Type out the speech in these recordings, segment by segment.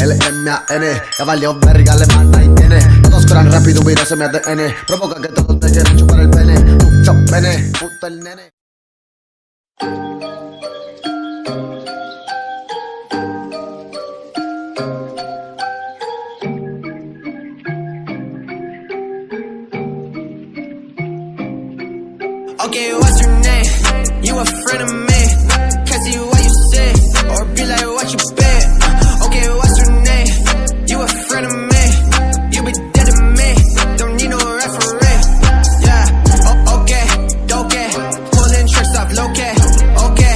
L-M-A-N, cavallo verga, le manda y tiene. Todos corran rápido, mira se me ADN. Provoca que todos te quieran chupar el pene. Mucho pene, puto el nene. Okay, what's your name? You a friend of me? Can't see what you say, or be like what you bet. Okay, what's your name? You a friend of me? You be dead to me, don't need no referee. Yeah, okay, pulling tricks off low-key. Okay,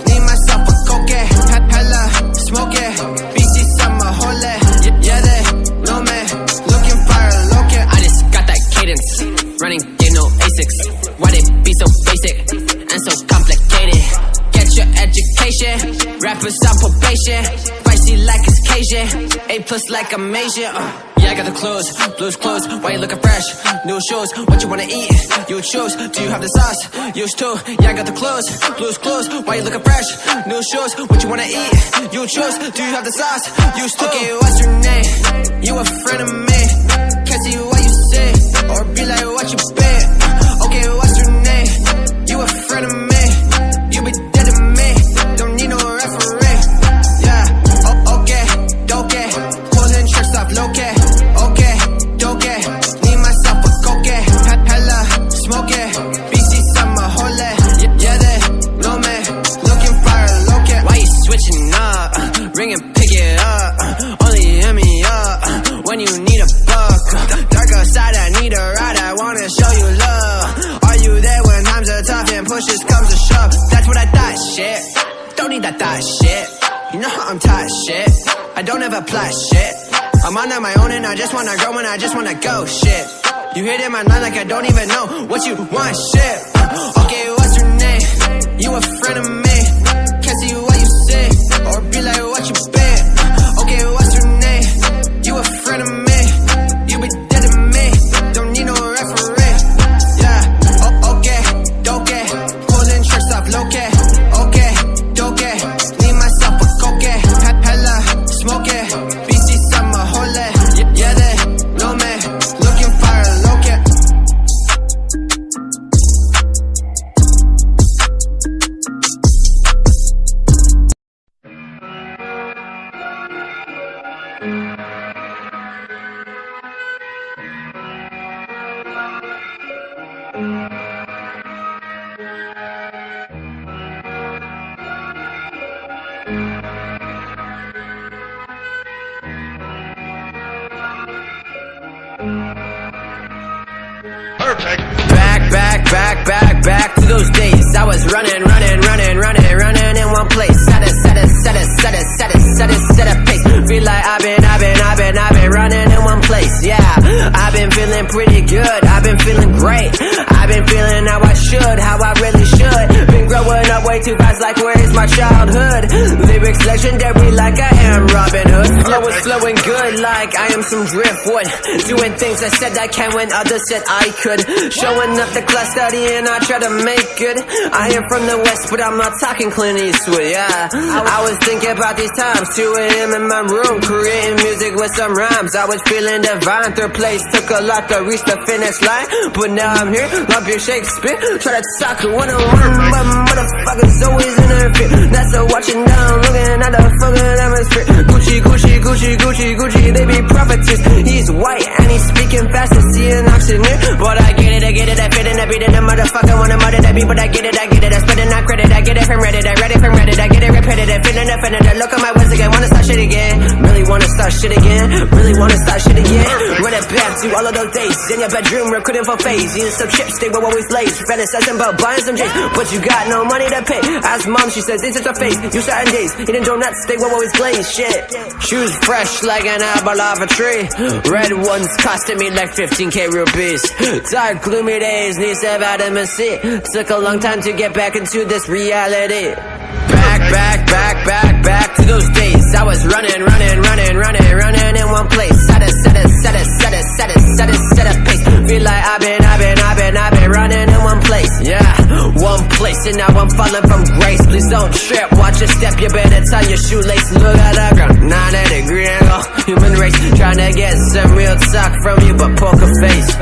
need myself a coke, hella smoke it. BC summer, hole, yeah, they know me. Looking fire, low-key. I just got that cadence, running, get no ASICs. Why they be so basic and so complicated? Get your education, rappers on probation. Pricey like it's Cajun, A+ like I'm Asian. Yeah, I got the clothes, blues clothes. Why you looking fresh? New shoes, what you wanna eat? You choose. Do you have the sauce? Used to. Yeah, I got the clothes, blues clothes. Why you looking fresh? New shoes, what you wanna eat? You choose. Do you have the sauce? Used to. Okay, what's your name? You a friend of me? Can't see what you say, or be like what you bet. Okay, what's your name? You a friend of me? You be dead to me, don't need no referee. Yeah, okay, pulling tricks off low-key. Okay, need myself a coke, hella smoke it. BC summer, hole, yeah, they know me. Looking fire, low-key. Why you switching up? Ring and pick it up. Only hit me up when you need a buck. Darker side, I need a ride. I wanna show you love. Are you there when times are tough and pushes comes to shove? That's what I thought, shit. Don't need that thought shit. You know how I'm tight, shit. I don't ever plot shit. I'm on my own and I just wanna grow and I just wanna go, shit. You hit in my line like I don't even know what you want, shit. Okay, what's your name? You a friend of me? Can't see what you say, or be like what you bet. Okay, what's your name? You a friend of me? You be dead to me, don't need no referee. Yeah, okay, pulling tricks off low-key. Okay, need myself a coke, hella smoke it. BC summer, hole, yeah, they know me. Looking fire, low-key. Perfect. Back to those days. I was running in one place. Set a pace. Feel like I've been running in one place. Yeah, I've been feeling pretty good. I've been feeling great. I've been feeling how I should, how I really should. Been growing up way too fast, like where is my childhood? Lyrics legendary, like I am Robin Hood. Flow is flowing good, like I am some driftwood. Doing things I said I can when others said I could. Showing up the class studying, I try to make good. I am from the West, but I'm not talking Clint Eastwood, yeah. I was thinking about these times, 2 a.m. in my room, creating music with some rhymes. I was feeling divine, third place took a lot to reach the finish line. But now I'm here, love your Shakespeare. Try to talk one-on-one, but motherfuckers always interfere. That's a watching down, looking at the fucking atmosphere. Gucci, they be profiteers. He's white and he's speaking fast as he an auctioneer. But I get it, I fit in, I beat in the motherfucker, wanna murder that beat. But I get it, I spending that credit, I get it from Reddit, I read it from Reddit, I get it repetitive, feeling offended, I look at my words again, wanna start shit again, really wanna start shit again, run it back to all of those days, in your bedroom, recruiting for phase, eating some chips, they were always late, fantasizing about buying some J's, but you got no money to pay, ask mom, she says, this is her face, you certain days, eating donuts, they were always glazed, shit, shoes fresh like an apple off a tree, red ones costing me like 15k rupees, dark gloomy days, need some vitamin C, took a long time to get back into this reality. Back to those days. I was running in one place. Set a pace. Feel like I've been running in one place. Yeah, one place, and now I'm falling from grace. Please don't trip, watch your step, you better tie your shoelace. Look at the ground, 90-degree angle. Human race, trying to get some real talk from you, but poker face.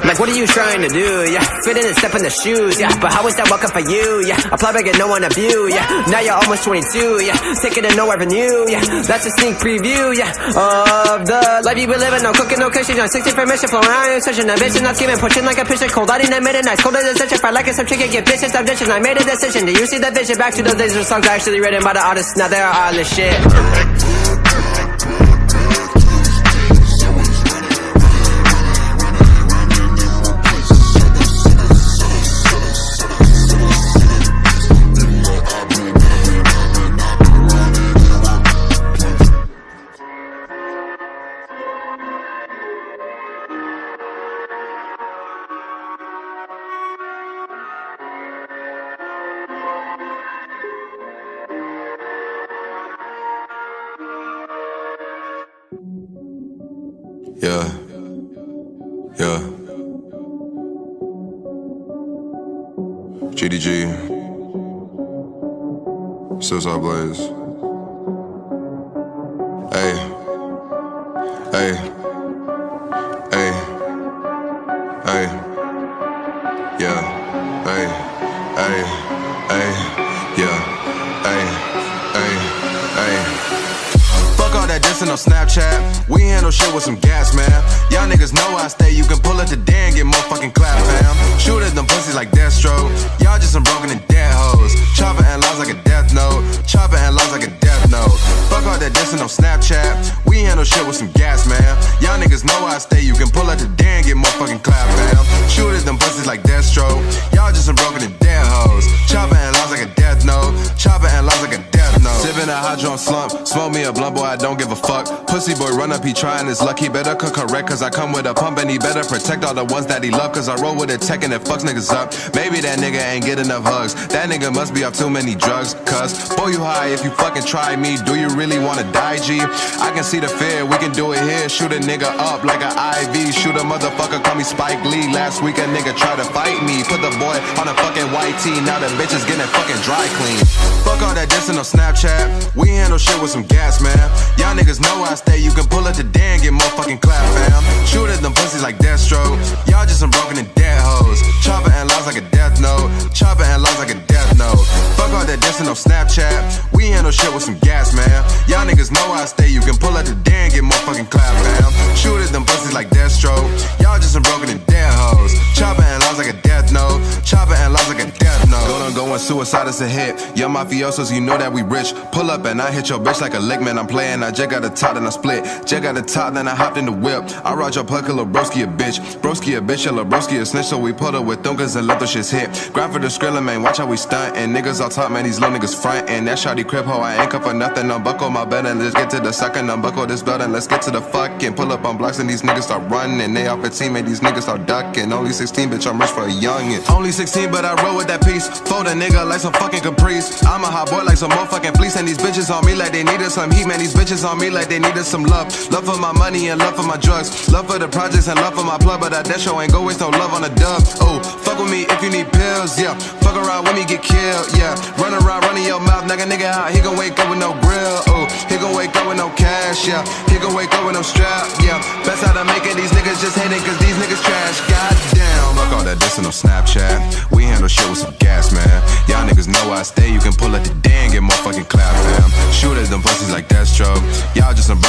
Like, what are you trying to do? Yeah, fit in and step in the shoes. Yeah, but how is that welcome for you? Yeah, apply but get no one to view. Yeah, now you're almost 22. Yeah, taking it nowhere new. Yeah, that's a sneak preview. Yeah, of the life you be living. No cooking, no cushion. On 60 permission, flowing around your searching. Ambition, not scheming, pushing like a pitcher. Cold out in the midnight, cold as a stitcher. Fight like a some chicken, get bitches, stop ditching. I made a decision. Do you see the vision? Back to those days where songs are actually written by the artists. Now they're all this shit. Yeah, yeah. GDG, Suicide Blaze. Hey, hey, hey, hey, yeah, hey, hey, hey, yeah, hey, hey, hey. Fuck all that dissing on Snapchat. We handle shit with some gas, man. Y'all niggas know I stay. You can pull up the day and get more fucking clap, fam. Shoot at them pussies like Deathstroke. Y'all just some broken and dead hoes. Chopper and laws like a death note. Chopper and laws like a death note. Fuck all that dissing on Snapchat. We handle shit with some gas, man. Y'all niggas know I stay. You can pull up the day and get more fucking clap, fam. Shoot at them pussies like Deathstroke. Y'all just some broken and dead hoes. Chopper and laws like a death note. Chopper and laws like a death note. Sippin' a hydro slump. Smoke me a blunt, boy, I don't give a fuck. Pussy boy run up, he tryin' his luck. He better cook correct, cause I come with a pump. And he better protect all the ones that he love. Cause I roll with a tech and it fucks niggas up. Maybe that nigga ain't get enough hugs. That nigga must be off too many drugs. Cause, boy, you high if you fucking try me. Do you really wanna die, G? I can see the fear, we can do it here. Shoot a nigga up like an IV. Shoot a motherfucker, call me Spike Lee. Last week a nigga tried to fight me. Put the boy on a fucking white tee. Now the bitch is getting fucking dry clean. Fuck all that dissing on Snapchat. We handle shit with some gas, man. Y'all niggas know I stay. You can pull up the day and get more fucking clap, fam. Shoot at them pussies like Deathstroke. Y'all just some broken and dead hoes. Chopper and laws like a death note. Chopper and laws like a death note. Fuck all that dissing on Snapchat. We handle shit with some gas, man. Y'all niggas know I stay. You can pull up the day and get more fucking clap, fam. Shoot at them pussies like Deathstroke. Y'all just some broken and dead hoes. Chopper and laws like a death note. Chopper and laws like a death note. Going suicide is a hit. Young mafiosos, you know that we rich. Pull up and I hit your bitch like a lick, man. I'm playing. I just got a top, then I split. Just got a top, then I hopped in the whip. I ride your puck, lil' broski a bitch. Broski a bitch, lil' broski a snitch. So we pull up with thunkers and let the shits hit. Grind for the skrilla, man. Watch how we stunt. And niggas all top, man. These little niggas front. And that shawty crib hoe, I ain't come for nothing. Unbuckle my bed and let's get to the sucking. Unbuckle this blood and let's get to the fucking. Pull up on blocks and these niggas start running. They off 15, man. These niggas start ducking. Only 16, bitch. I'm rich for a youngin'. Only 16, but I roll with that piece. Fold a nigga like some fucking Caprice. I'm a hot boy like some motherfucking fleece. And these bitches on me like they needed some heat, man. These bitches on me like they needed some love. Love for my money and love for my drugs. Love for the projects and love for my plug. But that show ain't go waste no love on the dub. Oh, fuck with me if you need pills, yeah. Fuck around with me, get killed, yeah. Run around, running your mouth, nigga out. He gon' wake up with no grill, oh. He gon' wake up with no cash, yeah. He gon' wake up with no strap, yeah. Best out of making these niggas just hating cause these niggas trash. Goddamn. Fuck all that dissing on Snapchat. We handle shit with some gas, man. Y'all niggas know I stay. You can pull up the day and get more fucking clap, fam. Shoot at them pussies like Deathstroke. Y'all just some